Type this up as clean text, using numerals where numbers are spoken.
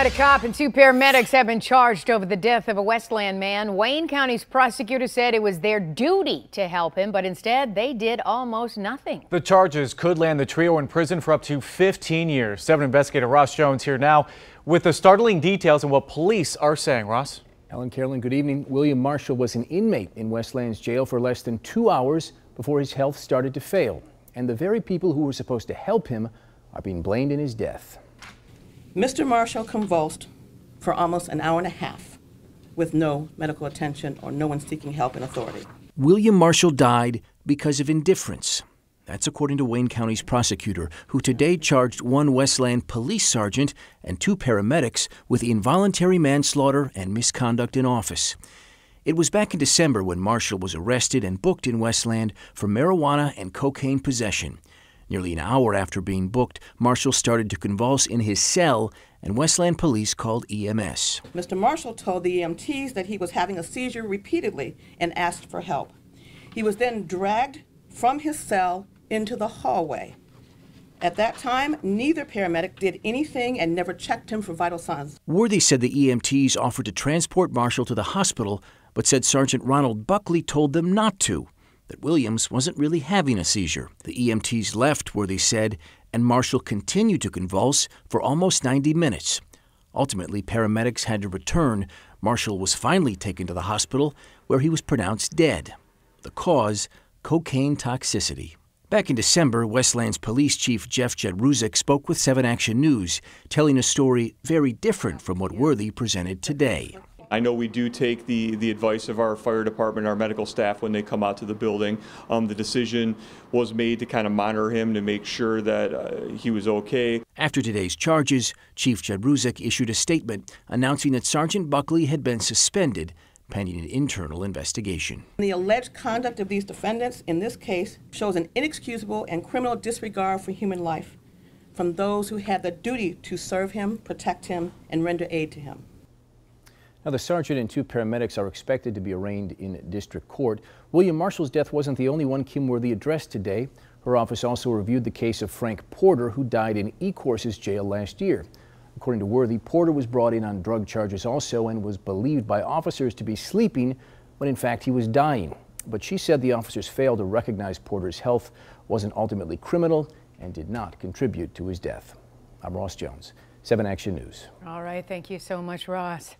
A cop and 2 paramedics have been charged over the death of a Westland man. Wayne County's prosecutor said it was their duty to help him, but instead they did almost nothing. The charges could land the trio in prison for up to 15 years. 7 investigator Ross Jones here now with the startling details on what police are saying. Ross? Helen, Carolyn, good evening. William Marshall was an inmate in Westland's jail for less than 2 hours before his health started to fail. And the very people who were supposed to help him are being blamed in his death. Mr. Marshall convulsed for almost an hour and a half with no medical attention or no one seeking help and authority. William Marshall died because of indifference. That's according to Wayne County's prosecutor, who today charged 1 Westland police sergeant and 2 paramedics with involuntary manslaughter and misconduct in office. It was back in December when Marshall was arrested and booked in Westland for marijuana and cocaine possession. Nearly an hour after being booked, Marshall started to convulse in his cell, and Westland police called EMS. Mr. Marshall told the EMTs that he was having a seizure repeatedly and asked for help. He was then dragged from his cell into the hallway. At that time, neither paramedic did anything and never checked him for vital signs. Worthy said the EMTs offered to transport Marshall to the hospital, but said Sergeant Ronald Buckley told them not to, that Williams wasn't really having a seizure. The EMTs left, Worthy said, and Marshall continued to convulse for almost 90 minutes. Ultimately, paramedics had to return. Marshall was finally taken to the hospital, where he was pronounced dead. The cause, cocaine toxicity. Back in December, Westland's police chief Jeff Jedruzek spoke with 7 Action News, telling a story very different from what Worthy presented today. I know we do take the advice of our fire department, our medical staff when they come out to the building. The decision was made to kind of monitor him to make sure that he was okay. After today's charges, Chief Jedruzek issued a statement announcing that Sergeant Buckley had been suspended pending an internal investigation. The alleged conduct of these defendants in this case shows an inexcusable and criminal disregard for human life from those who had the duty to serve him, protect him, and render aid to him. Now, the sergeant and 2 paramedics are expected to be arraigned in district court. William Marshall's death wasn't the only one Kim Worthy addressed today. Her office also reviewed the case of Frank Porter, who died in Ecorse's jail last year. According to Worthy, Porter was brought in on drug charges also and was believed by officers to be sleeping when in fact he was dying. But she said the officers failed to recognize Porter's health wasn't ultimately criminal and did not contribute to his death. I'm Ross Jones, 7 Action News. All right, thank you so much, Ross.